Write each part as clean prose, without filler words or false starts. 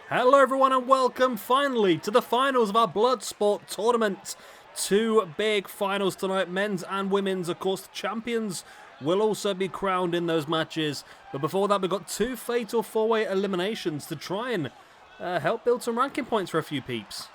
Hello everyone and welcome finally to the finals of our Bloodsport tournament. Two big finals tonight, men's and women's. Of course, the champions will also be crowned in those matches. But before that, we've got two fatal four-way eliminations to try and help build some ranking points for a few peeps.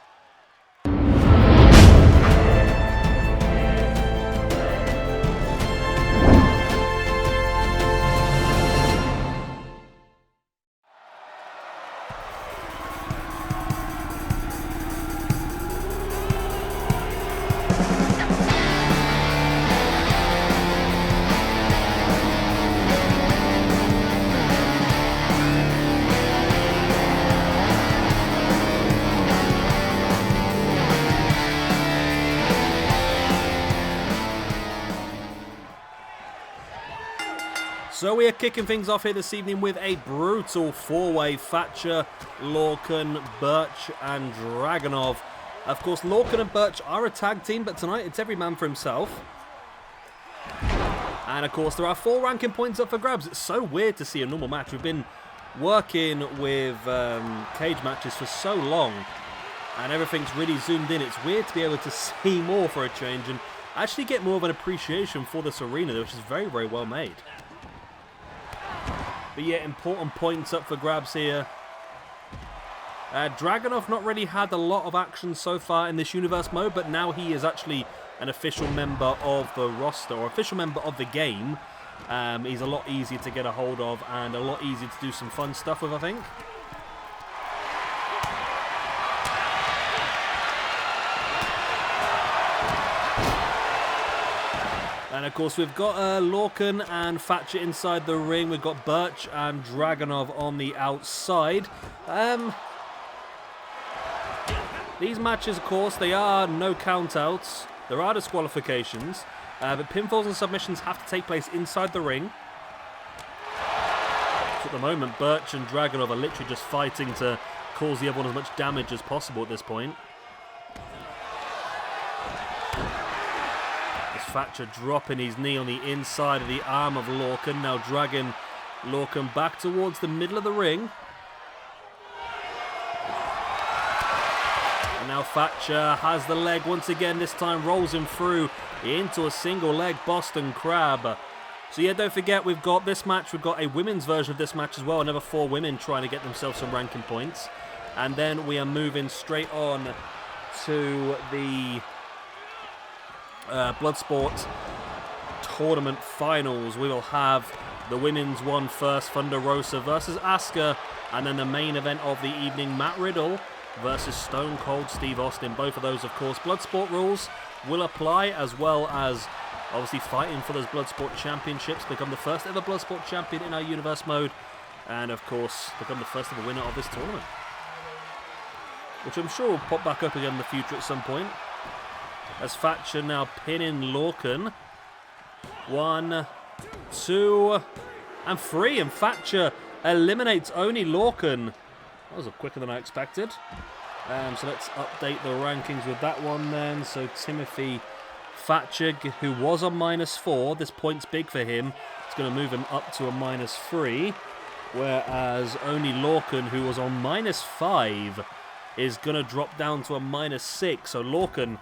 So we are kicking things off here this evening with a brutal four-way: Thatcher, Lorcan, Burch and Dragunov. Of course, Lorcan and Burch are a tag team, but tonight it's every man for himself. And of course, there are 4 ranking points up for grabs. It's so weird to see a normal match. We've been working with cage matches for so long, and everything's really zoomed in. It's weird to be able to see more for a change and actually get more of an appreciation for this arena, which is very, very well made. But yeah, important points up for grabs here. Dragunov not really had a lot of action so far in this universe mode, but now he is actually an official member of the roster, or official member of the game. He's a lot easier to get a hold of and a lot easier to do some fun stuff with, I think. And of course, we've got Lorcan and Thatcher inside the ring. We've got Burch and Dragunov on the outside. These matches, of course, they are no countouts. There are disqualifications. But pinfalls and submissions have to take place inside the ring. So at the moment, Burch and Dragunov are literally just fighting to cause the other one as much damage as possible at this point. Thatcher dropping his knee on the inside of the arm of Lorcan, now dragging Lorcan back towards the middle of the ring. And now Thatcher has the leg once again, this time rolls him through into a single leg Boston Crab. So yeah, don't forget, we've got this match, we've got a women's version of this match as well, another 4 women trying to get themselves some ranking points. And then we are moving straight on to the Bloodsport tournament finals. We will have the women's one first, Thunder Rosa versus Asuka, and then the main event of the evening, Matt Riddle versus Stone Cold Steve Austin. Both of those, of course, Bloodsport rules will apply, as well as obviously fighting for those Bloodsport championships, become the first ever Bloodsport champion in our universe mode, and of course become the first ever winner of this tournament, which I'm sure will pop back up again in the future at some point. As Thatcher now pinning Lorcan. 1, 2, and 3. And Thatcher eliminates Oney. Lorcan. That was quicker than I expected. So let's update the rankings with that one then. So Timothy Thatcher, who was on -4. This point's big for him. It's going to move him up to a -3. Whereas Oney Lorcan, who was on -5, is going to drop down to a -6. So Lorcan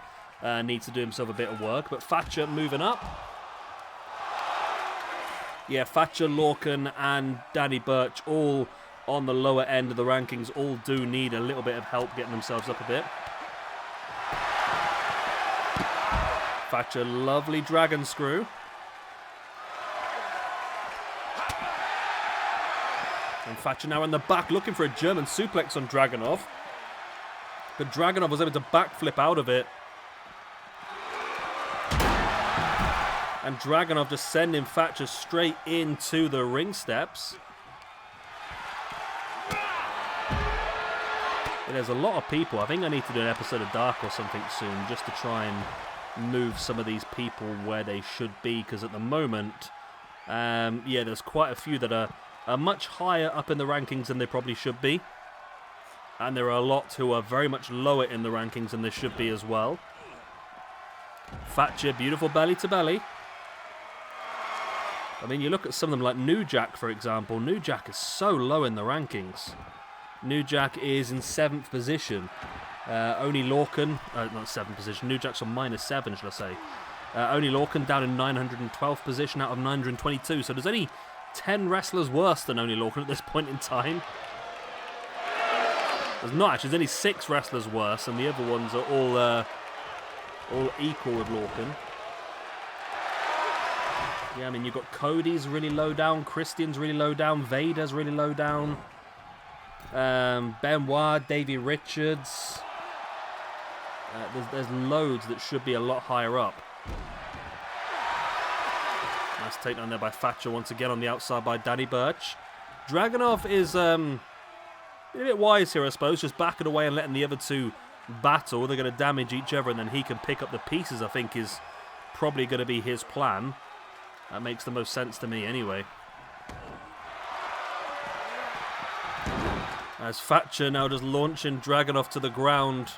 needs to do himself a bit of work, but Thatcher moving up. Yeah, Thatcher, Lorcan and Danny Burch all on the lower end of the rankings, all do need a little bit of help getting themselves up a bit. Thatcher, lovely dragon screw. And Thatcher now in the back looking for a German suplex on Dragunov. But Dragunov was able to backflip out of it. And Dragunov just sending Thatcher straight into the ring steps. But there's a lot of people. I think I need to do an episode of Dark or something soon, just to try and move some of these people where they should be. Because at the moment, yeah, there's quite a few that are much higher up in the rankings than they probably should be. And there are a lot who are very much lower in the rankings than they should be as well. Thatcher, beautiful belly to belly. I mean, you look at some of them like New Jack, for example. New Jack is so low in the rankings. New Jack is in 7th position. Oney Lorcan, not 7th position, New Jack's on -7, should I say. Oney Lorcan down in 912th position out of 922, so there's only 10 wrestlers worse than Oney Lorcan at this point in time. There's not actually, there's only 6 wrestlers worse, and the other ones are all equal with Lorcan. Yeah, I mean, you've got Cody's really low down, Christian's really low down, Vader's really low down, Benoit, Davey Richards. There's loads that should be a lot higher up. Nice takedown there by Thatcher once again on the outside by Danny Burch. Dragunov is a bit wise here, I suppose, just backing away and letting the other two battle. They're going to damage each other and then he can pick up the pieces, I think, is probably going to be his plan. That makes the most sense to me anyway. As Thatcher now just launching Dragunov to the ground.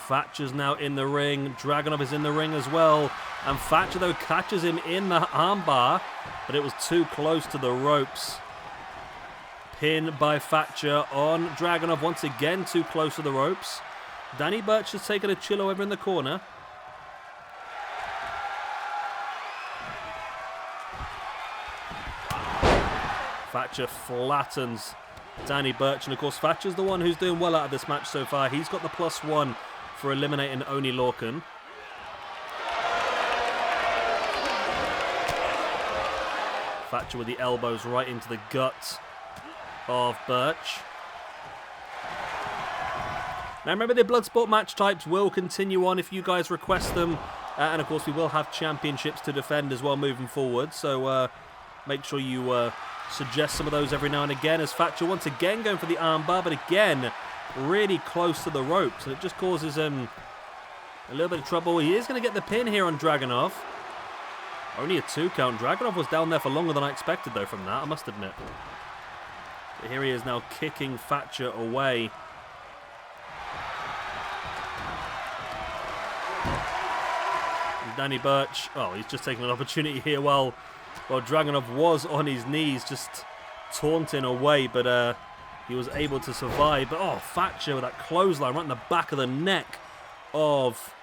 Thatcher's now in the ring. Dragunov is in the ring as well. And Thatcher, though, catches him in the armbar, but it was too close to the ropes. Pin by Thatcher on Dragunov, once again too close to the ropes. Danny Burch has taken a chill over in the corner. Thatcher flattens Danny Burch, and of course Thatcher's the one who's doing well out of this match so far. He's got the +1 for eliminating Oney Lorcan. Thatcher with the elbows right into the gut of Burch. Now remember, the Bloodsport match types will continue on if you guys request them. And of course we will have championships to defend as well moving forward. So make sure you suggest some of those every now and again, as Thatcher once again going for the armbar, but again really close to the ropes, and it just causes him a little bit of trouble. He is going to get the pin here on Dragunov. Only a 2 count. Dragunov was down there for longer than I expected though from that, I must admit. But here he is now kicking Thatcher away. And Danny Burch, oh, he's just taking an opportunity here while Dragunov was on his knees, just taunting away, but he was able to survive. But oh, Thatcher with that clothesline right in the back of the neck of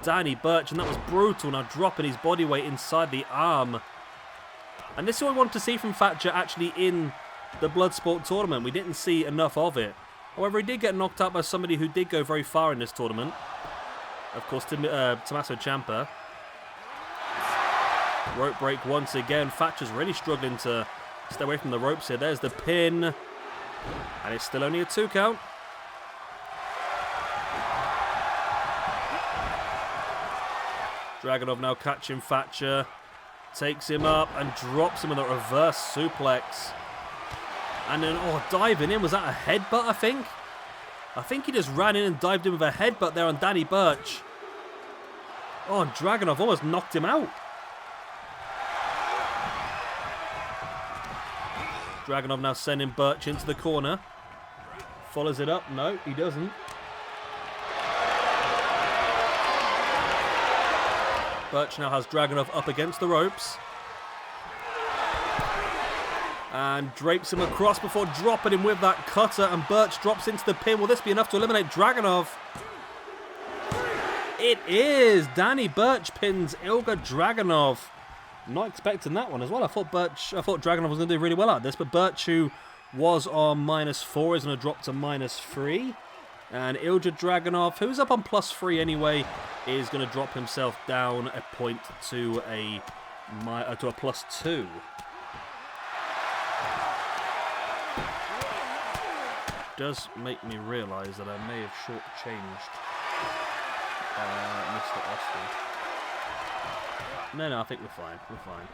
Danny Burch, and that was brutal. Now dropping his body weight inside the arm. And this is what we want to see from Thatcher actually in the Bloodsport tournament. We didn't see enough of it. However, he did get knocked out by somebody who did go very far in this tournament. Of course, Tommaso Ciampa. Rope break once again. Thatcher's really struggling to stay away from the ropes here. There's the pin. And it's still only a 2 count. Dragunov now catching Thatcher. Takes him up and drops him with a reverse suplex. And then, oh, diving in. Was that a headbutt, I think? I think he just ran in and dived in with a headbutt there on Danny Burch. Oh, and Dragunov almost knocked him out. Dragunov now sending Burch into the corner. Follows it up. No, he doesn't. Burch now has Dragunov up against the ropes. And drapes him across before dropping him with that cutter. And Burch drops into the pin. Will this be enough to eliminate Dragunov? It is! Danny Burch pins Ilja Dragunov. Not expecting that one as well. I thought Dragunov was going to do really well at this, but Burch, who was on -4, is going to drop to -3. And Ilja Dragunov, who's up on +3 anyway, is going to drop himself down a point to a +2. Does make me realise that I may have shortchanged Mr. Austin. No, I think we're fine. We're fine.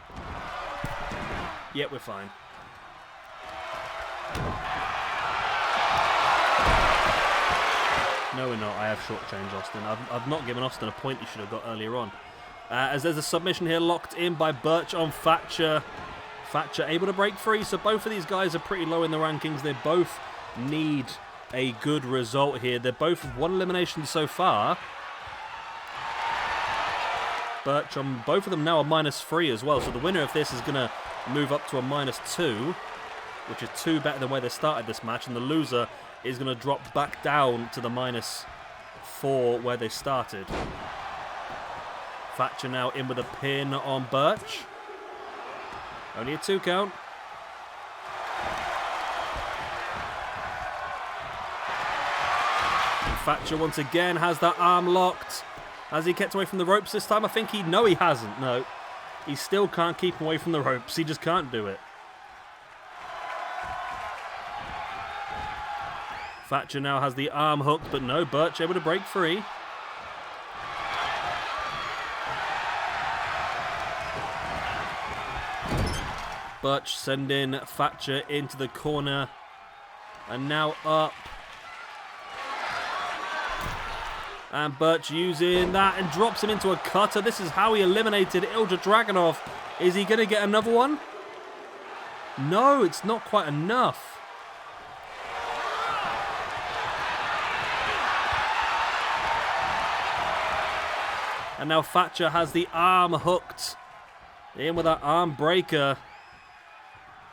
Yep, we're fine. No, we're not. I have shortchanged Austin. I've not given Austin a point he should have got earlier on. As there's a submission here locked in by Burch on Thatcher. Thatcher able to break free, so both of these guys are pretty low in the rankings. They both need a good result here. They're both one elimination so far. Burch on both of them now a -3 as well, so the winner of this is going to move up to a -2. which is 2 better than where they started this match, and the loser is going to drop back down to the -4 where they started. Thatcher now in with a pin on Burch. Only a 2 count. And Thatcher once again has that arm locked. Has he kept away from the ropes this time? I think he hasn't. No, he still can't keep away from the ropes. He just can't do it. Thatcher now has the arm hooked, but no, Burch able to break free. Burch sending Thatcher into the corner. And now up. And Burch using that and drops him into a cutter. This is how he eliminated Ilja Dragunov. Is he going to get another one? No, it's not quite enough. And now Thatcher has the arm hooked. In with that arm breaker.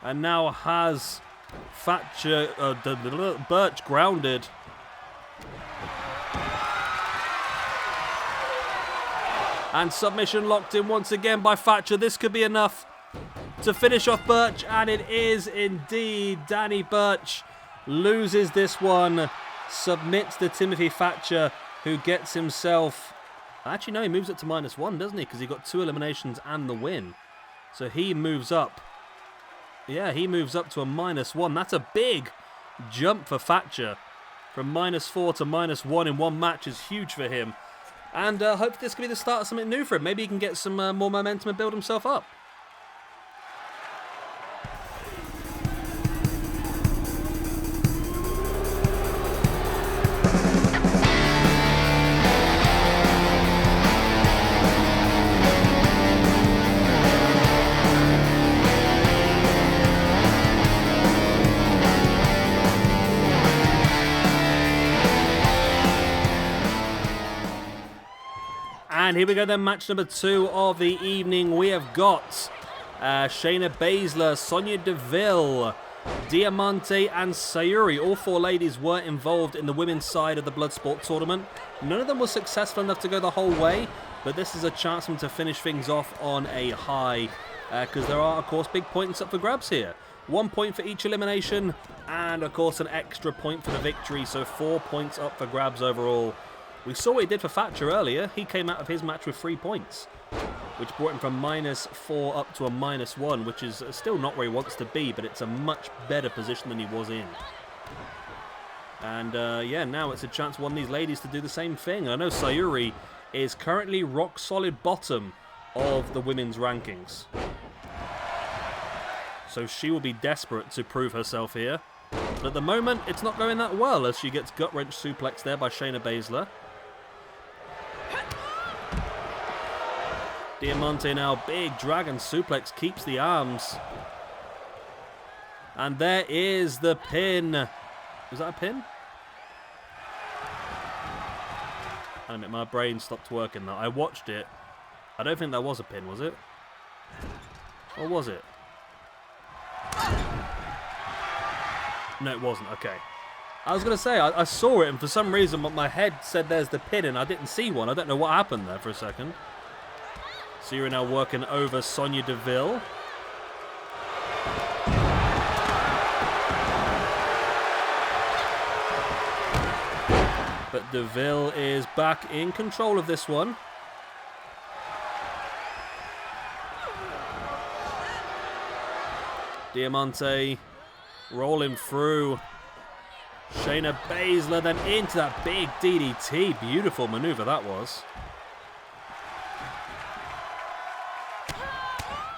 And now has Thatcher, Burch grounded. And submission locked in once again by Thatcher. This could be enough to finish off Burch. And it is indeed. Danny Burch loses this one. Submits to Timothy Thatcher, who gets himself... Actually, no, he moves it to -1, doesn't he? Because he got 2 eliminations and the win. So he moves up. Yeah, he moves up to a -1. That's a big jump for Thatcher. From -4 to -1 in one match is huge for him. And hopefully this could be the start of something new for him. Maybe he can get some more momentum and build himself up. And here we go then, match number 2 of the evening. We have got Shayna Basler, Sonya Deville, Diamante and Syuri. All 4 ladies were involved in the women's side of the Bloodsport tournament. None of them was successful enough to go the whole way, but this is a chance for them to finish things off on a high, because there are, of course, big points up for grabs here. 1 point for each elimination, and, of course, an extra point for the victory, so 4 points up for grabs overall. We saw what he did for Thatcher earlier. He came out of his match with 3 points, which brought him from -4 up to a -1, which is still not where he wants to be, but it's a much better position than he was in. And yeah, now it's a chance for one of these ladies to do the same thing. I know Syuri is currently rock solid bottom of the women's rankings, so she will be desperate to prove herself here. But at the moment, it's not going that well as she gets gut-wrench suplex there by Shayna Basler. Diamante now, big dragon suplex, keeps the arms. And there is the pin. Was that a pin? I admit, my brain stopped working though. I watched it. I don't think that was a pin, was it? Or was it? No, it wasn't. Okay. I was going to say, I saw it, and for some reason my head said there's the pin, and I didn't see one. I don't know what happened there for a second. Syuri now working over Sonya Deville. But Deville is back in control of this one. Diamante rolling through. Shayna Basler then into that big DDT. Beautiful maneuver that was.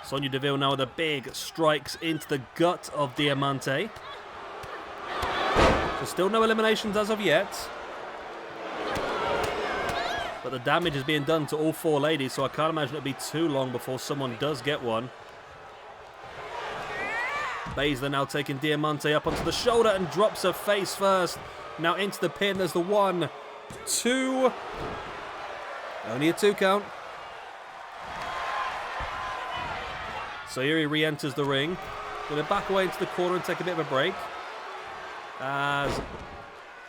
Sonya Deville now with the big strikes into the gut of Diamante. So still no eliminations as of yet. But the damage is being done to all 4 ladies, so I can't imagine it'll be too long before someone does get one. Basler now taking Diamante up onto the shoulder and drops her face first. Now into the pin. There's the 1, 2. Only a 2 count. Syuri re-enters the ring. Going to back away into the corner and take a bit of a break. As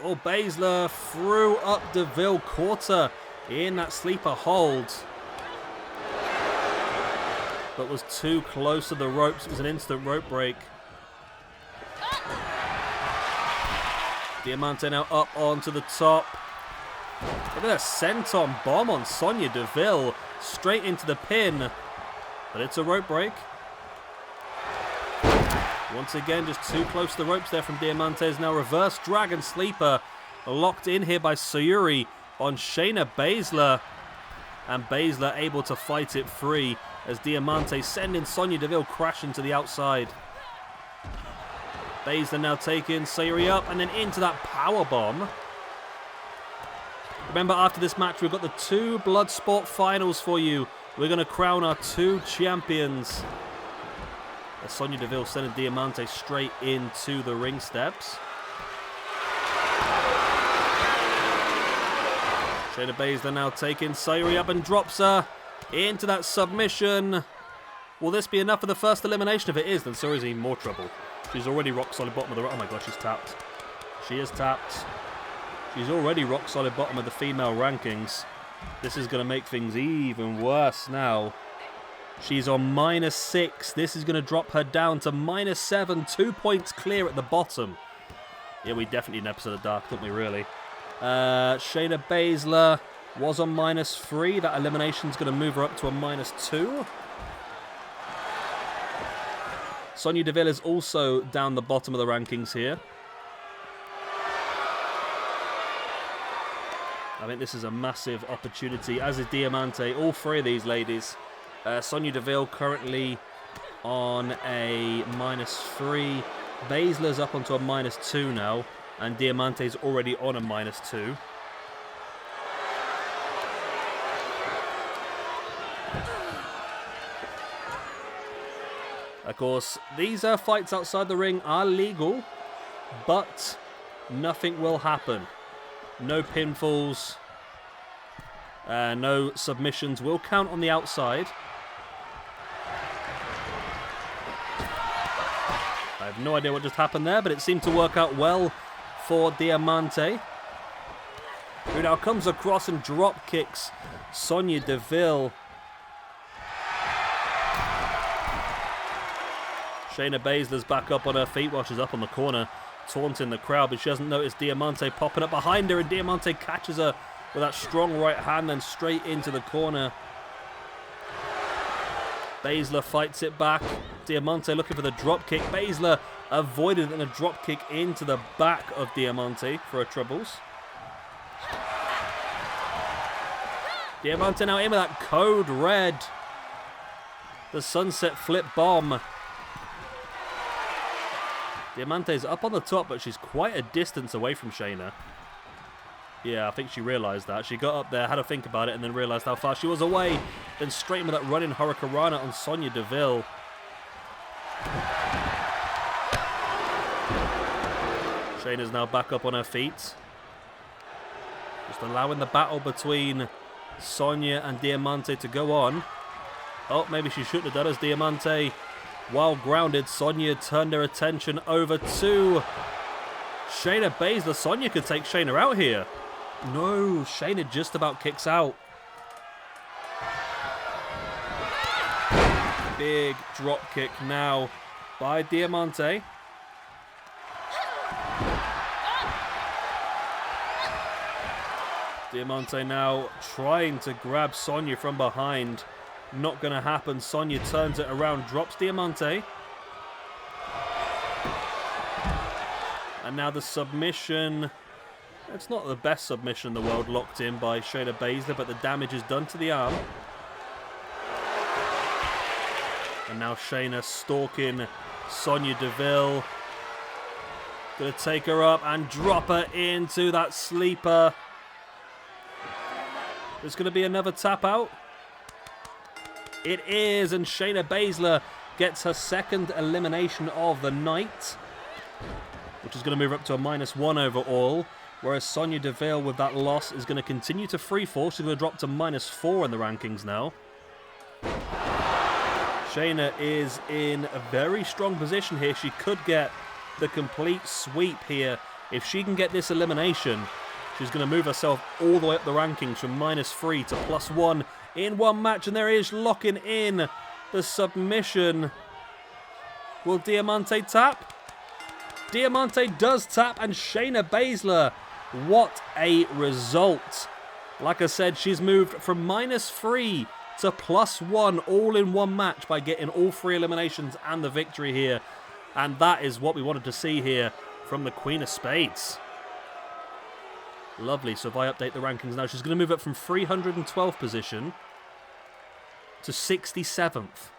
Basler threw up Deville, caught her in that sleeper hold. But was too close to the ropes. It was an instant rope break. Diamante now up onto the top. Look at that senton bomb on Sonya Deville. Straight into the pin. But it's a rope break. Once again, just too close to the ropes there from Diamante. Now reverse dragon sleeper. Locked in here by Syuri on Shayna Basler. And Basler able to fight it free as Diamante sending Sonya Deville crashing to the outside. Basler now taking Syuri up and then into that power bomb. Remember, after this match, we've got the 2 Bloodsport finals for you. We're going to crown our 2 champions. As Sonya Deville sending Diamante straight into the ring steps. Shayna Basler now taking Syuri up and drops her into that submission. Will this be enough for the first elimination? If it is, then Syuri's in more trouble. She's already rock solid bottom of the... Oh my god, she's tapped. She is tapped. She's already rock solid bottom of the female rankings. This is going to make things even worse now. She's on -6. This is going to drop her down to -7. 2 points clear at the bottom. Yeah, we definitely need an episode of Dark, don't we, really? Shayna Basler was on -3. That elimination's going to move her up to a -2. Sonya Deville is also down the bottom of the rankings here. I think this is a massive opportunity, as is Diamante. All 3 of these ladies. Sonya Deville currently on a -3. Basler's up onto a -2 now. And Diamante's already on a -2. Of course, these fights outside the ring are legal, but nothing will happen. No pinfalls, no submissions will count on the outside. I have no idea what just happened there, but it seemed to work out well for Diamante, who now comes across and drop kicks Sonya Deville. Shayna Basler's back up on her feet while she's up on the corner, taunting the crowd, but she hasn't noticed Diamante popping up behind her, and Diamante catches her with that strong right hand, then straight into the corner. Basler fights it back. Diamante looking for the drop kick. Basler avoided and a drop kick into the back of Diamante for her troubles. Diamante now in with that code red. The sunset flip bomb. Diamante's up on the top, but she's quite a distance away from Shayna. Yeah, I think she realised that. She got up there, had a think about it, and then realised how far she was away. Then straight in with that running Hurricanrana on Sonya Deville. Shayna's now back up on her feet. Just allowing the battle between Sonya and Diamante to go on. Oh, maybe she shouldn't have done as Diamante. While grounded, Sonya turned her attention over to Shayna Basler. Sonya could take Shayna out here. No, Shayna just about kicks out. Big drop kick now by Diamante. Diamante now trying to grab Sonya from behind. Not going to happen. Sonya turns it around, drops Diamante. And now the submission. It's not the best submission in the world, locked in by Shayna Basler, but the damage is done to the arm. And now Shayna stalking Sonya Deville. Going to take her up and drop her into that sleeper. There's going to be another tap out. It is, and Shayna Basler gets her second elimination of the night, which is going to move up to a -1 overall, whereas Sonya Deville with that loss is going to continue to freefall. She's going to drop to -4 in the rankings now. Shayna is in a very strong position here. She could get the complete sweep here. If she can get this elimination, she's going to move herself all the way up the rankings from -3 to +1 in one match. And there is locking in the submission. Will Diamante tap? Diamante does tap, and Shayna Basler, what a result. Like I said, she's moved from -3 to +1 all in one match by getting all 3 eliminations and the victory here. And that is what we wanted to see here from the Queen of Spades. Lovely. So if I update the rankings now, she's going to move up from 312th position to 67th.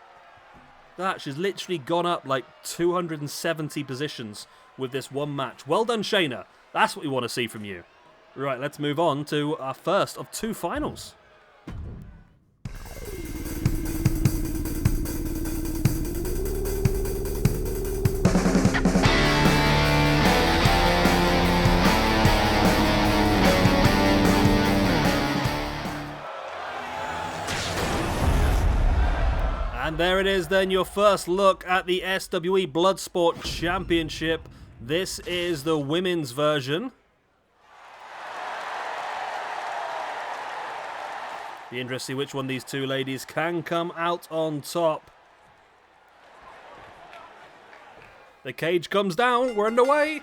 That, she's literally gone up like 270 positions with this one match. Well done, Shayna. That's what we want to see from you. Right, let's move on to our first of 2 finals. And there it is then, your first look at the SWE Bloodsport Championship. This is the women's version. Be interested to see which one of these 2 ladies can come out on top. The cage comes down, we're underway.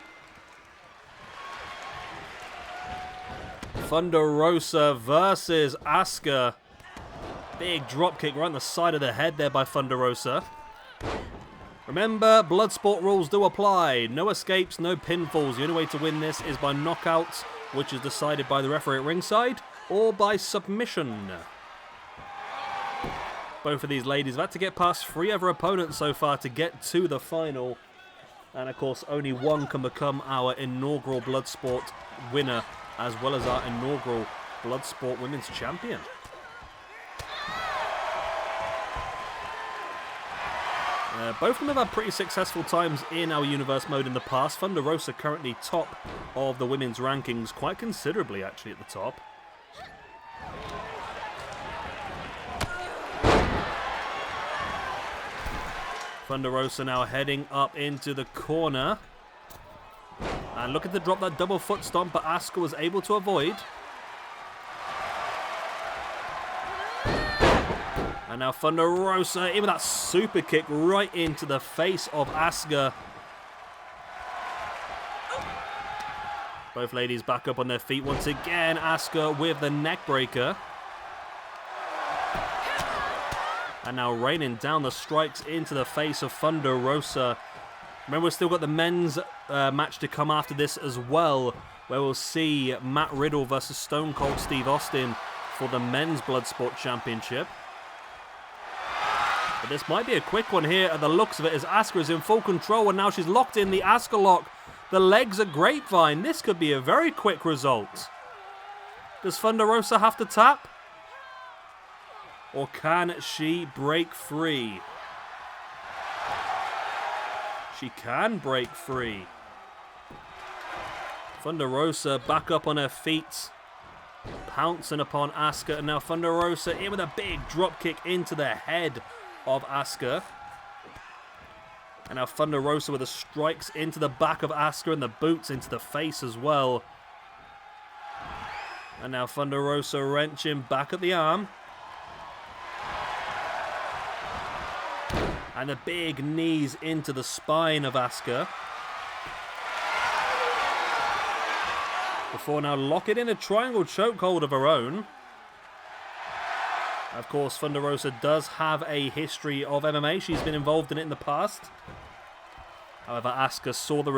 Thunder Rosa versus Asuka. Big dropkick right on the side of the head there by Thunder Rosa. Remember, Bloodsport rules do apply. No escapes, no pinfalls. The only way to win this is by knockouts, which is decided by the referee at ringside, or by submission. Both of these ladies have had to get past 3 other opponents so far to get to the final. And of course, only one can become our inaugural Bloodsport winner, as well as our inaugural Bloodsport Women's Champion. Both of them have had pretty successful times in our universe mode in the past. Thunder Rosa currently top of the women's rankings, quite considerably actually at the top. Thunder Rosa now heading up into the corner. And looking to drop that double foot stomp, but Asuka was able to avoid. And now Thunder Rosa in with that super kick right into the face of Asuka. Both ladies back up on their feet once again. Asuka with the neck breaker. And now raining down the strikes into the face of Thunder Rosa. Remember, we've still got the men's match to come after this as well, where we'll see Matt Riddle versus Stone Cold Steve Austin for the men's Bloodsport Championship. But this might be a quick one here at the looks of it, as Asuka is in full control, and now she's locked in the Asuka lock. The legs are grapevine. This could be a very quick result. Does Thunder Rosa have to tap? Or can she break free? She can break free. Thunder Rosa back up on her feet, pouncing upon Asuka, and now Thunder Rosa in with a big drop kick into the head of Asuka. And now Thunder Rosa with the strikes into the back of Asuka and the boots into the face as well. And now Thunder Rosa wrenching back at the arm. And the big knees into the spine of Asuka. Before now locking in a triangle chokehold of her own. Of course, Thunder Rosa does have a history of MMA. She's been involved in it in the past. However, Asuka saw the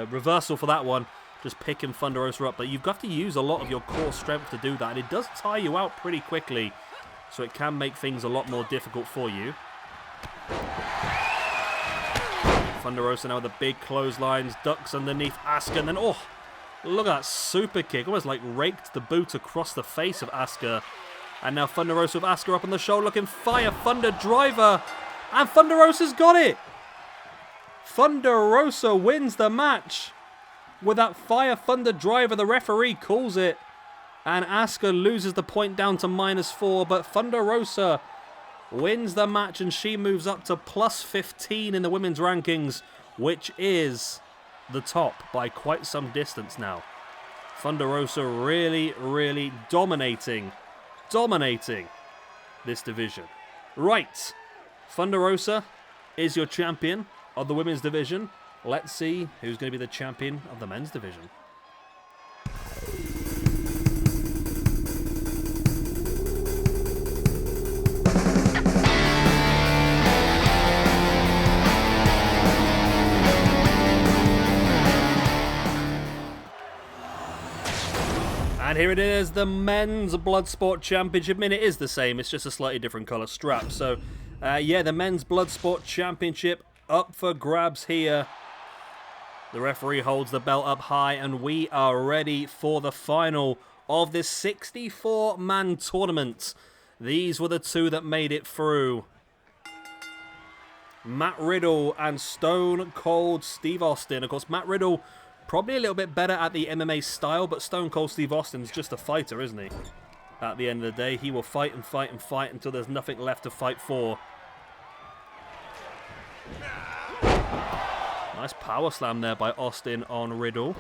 reversal for that one, just picking Thunder Rosa up. But you've got to use a lot of your core strength to do that, and it does tire you out pretty quickly, so it can make things a lot more difficult for you. Thunder Rosa now with the big clotheslines, ducks underneath Asuka, and then, oh, look at that super kick. Almost like raked the boot across the face of Asuka. And now Thunder Rosa with Asuka up on the shoulder, looking fire, Thunder Driver. And Thunder Rosa's got it. Thunder Rosa wins the match with that fire Thunder Driver. The referee calls it. And Asuka loses the point down to -4. But Thunder Rosa wins the match, and she moves up to plus 15 in the women's rankings, which is the top by quite some distance now. Thunder Rosa really, really dominating this division. Right, Thunder Rosa is your champion of the women's division. Let's see who's going to be the champion of the men's division. And here it is, the men's Bloodsport Championship. I mean, it is the same, it's just a slightly different colour strap. So, yeah, the men's Bloodsport Championship up for grabs here. The referee holds the belt up high, and we are ready for the final of this 64-man tournament. These were the two that made it through. Matt Riddle and Stone Cold Steve Austin. Of course, Matt Riddle probably a little bit better at the MMA style, but Stone Cold Steve Austin's just a fighter, isn't he? At the end of the day, he will fight and fight and fight until there's nothing left to fight for. Nice power slam there by Austin on Riddle.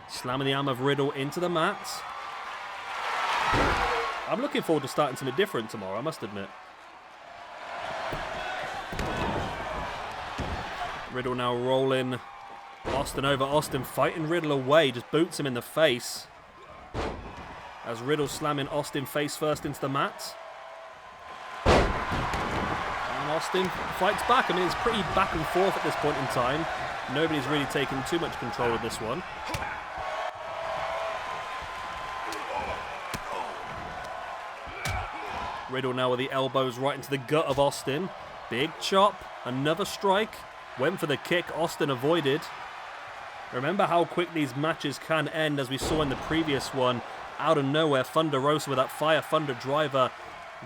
Slamming the arm of Riddle into the mat. I'm looking forward to starting something different tomorrow, I must admit. Riddle now rolling Austin over. Austin fighting Riddle away, just boots him in the face. As Riddle slamming Austin face first into the mat. And Austin fights back. I mean, it's pretty back and forth at this point in time. Nobody's really taken too much control of this one. Riddle now with the elbows right into the gut of Austin. Big chop, another strike. Went for the kick, Austin avoided. Remember how quick these matches can end, as we saw in the previous one. Out of nowhere, Thunder Rosa with that Fire Thunder driver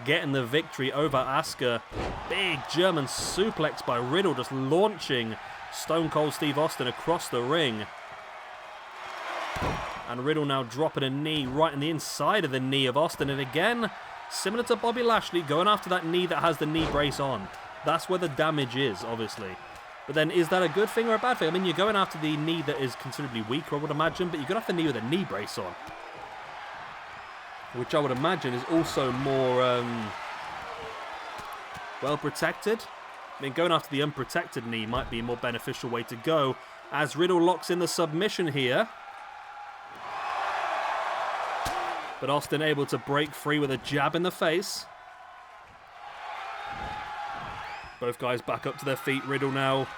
getting the victory over Asuka. Big German suplex by Riddle, just launching Stone Cold Steve Austin across the ring. And Riddle now dropping a knee right in the inside of the knee of Austin. And again, similar to Bobby Lashley, going after that knee that has the knee brace on. That's where the damage is, obviously. But then, is that a good thing or a bad thing? I mean, you're going after the knee that is considerably weaker, I would imagine, but you're going after the knee with a knee brace on. Which I would imagine is also more well protected. I mean, going after the unprotected knee might be a more beneficial way to go, as Riddle locks in the submission here. But Austin able to break free with a jab in the face. Both guys back up to their feet. Riddle now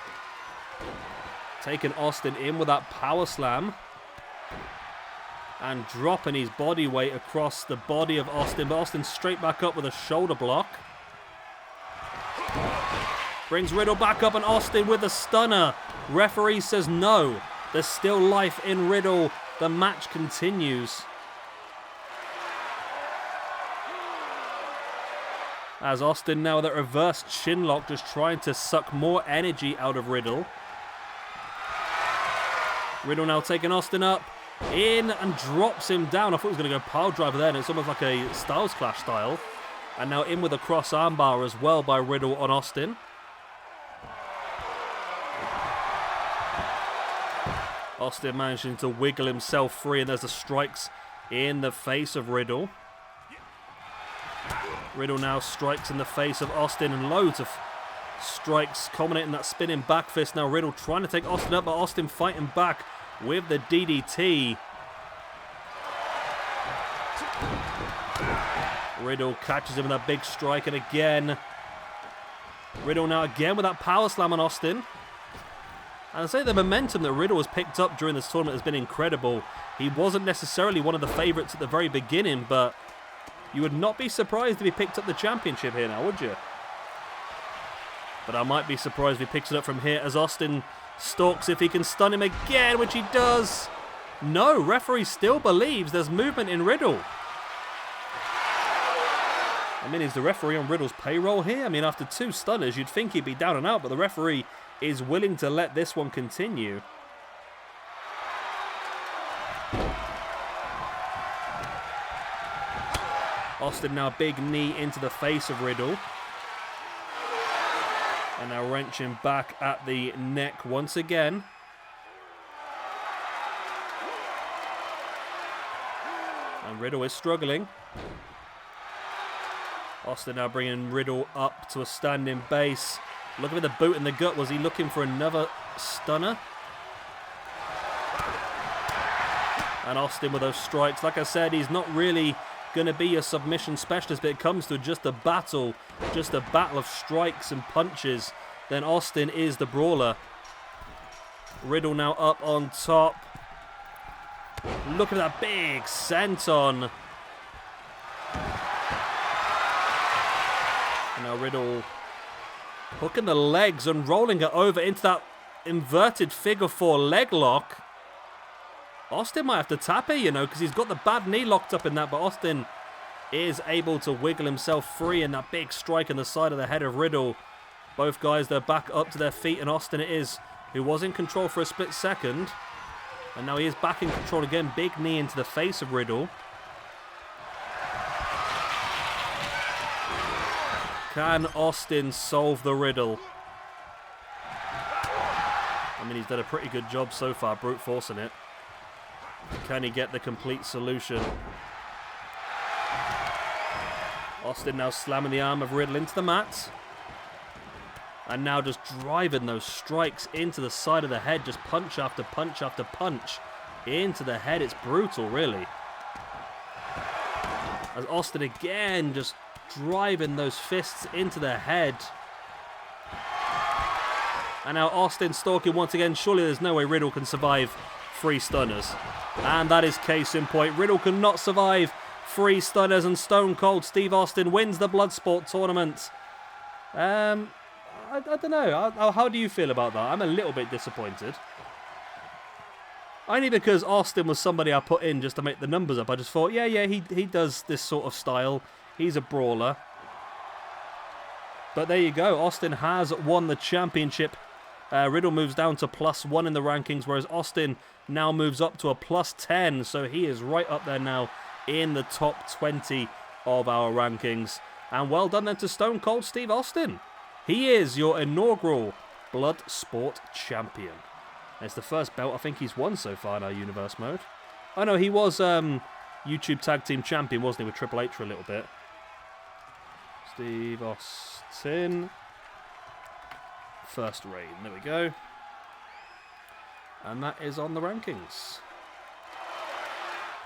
taking Austin in with that power slam. And dropping his body weight across the body of Austin. But Austin straight back up with a shoulder block. Brings Riddle back up, and Austin with a stunner. Referee says no. There's still life in Riddle. The match continues. As Austin now with that reverse chin lock, just trying to suck more energy out of Riddle. Riddle now taking Austin up, in, and drops him down. I thought he was going to go pile driver there, and it's almost like a Styles Clash style. And now in with a cross armbar as well by Riddle on Austin. Austin managing to wiggle himself free, and there's the strikes in the face of Riddle. Riddle now strikes in the face of Austin, and loads of strikes culminating that spinning back fist. Now Riddle trying to take Austin up, but Austin fighting back with the DDT. Riddle catches him with that big strike, and again, Riddle now again with that power slam on Austin. And I say the momentum that Riddle has picked up during this tournament has been incredible. He wasn't necessarily one of the favourites at the very beginning, but you would not be surprised if he picked up the championship here now, would you? But I might be surprised if he picks it up from here, as Austin stalks if he can stun him again, which he does. No, referee still believes there's movement in Riddle. I mean, is the referee on Riddle's payroll here? I mean, after two stunners, you'd think he'd be down and out, but the referee is willing to let this one continue. Austin now big knee into the face of Riddle. And now wrenching back at the neck once again. And Riddle is struggling. Austin now bringing Riddle up to a standing base. Looking at the boot in the gut. Was he looking for another stunner? And Austin with those strikes. Like I said, he's not really going to be a submission specialist, but it comes to just a battle of strikes and punches, then Austin is the brawler. Riddle now up on top. Look at that big senton. And now Riddle hooking the legs and rolling it over into that inverted figure 4 leg lock. Austin might have to tap it, you know, because he's got the bad knee locked up in that, but Austin is able to wiggle himself free in that big strike on the side of the head of Riddle. Both guys, they're back up to their feet, and Austin it is, who was in control for a split second. And now he is back in control again. Big knee into the face of Riddle. Can Austin solve the riddle? I mean, he's done a pretty good job so far, brute forcing it. Can he get the complete solution? Austin now slamming the arm of Riddle into the mat. And now just driving those strikes into the side of the head. Just punch after punch after punch into the head. It's brutal, really. As Austin again just driving those fists into the head. And now Austin stalking once again. Surely there's no way Riddle can survive 3 stunners. And that is case in point. Riddle cannot survive 3 stunners, and Stone Cold Steve Austin wins the Bloodsport tournament. I don't know. How do you feel about that? I'm a little bit disappointed. Only because Austin was somebody I put in just to make the numbers up. I just thought, yeah, he does this sort of style. He's a brawler. But there you go. Austin has won the championship. Riddle moves down to +1 in the rankings, whereas Austin now moves up to a +10. So he is right up there now in the top 20 of our rankings. And well done then to Stone Cold Steve Austin. He is your inaugural Bloodsport champion. It's the first belt I think he's won so far in our universe mode. Oh no, he was YouTube Tag Team Champion, wasn't he, with Triple H for a little bit. Steve Austin. First reign, there we go. And that is on the rankings.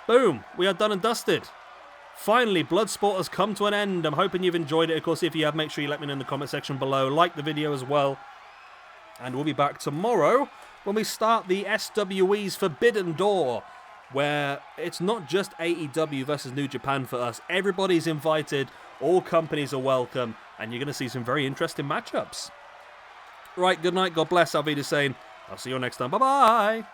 Boom, we are done and dusted. Finally, Bloodsport has come to an end. I'm hoping you've enjoyed it. Of course, if you have, make sure you let me know in the comment section below. Like the video as well. And we'll be back tomorrow when we start the SWE's Forbidden Door, where it's not just AEW versus New Japan for us. Everybody's invited. All companies are welcome. And you're going to see some very interesting matchups. Right, good night. God bless. I'll be the same. I'll see you next time. Bye-bye.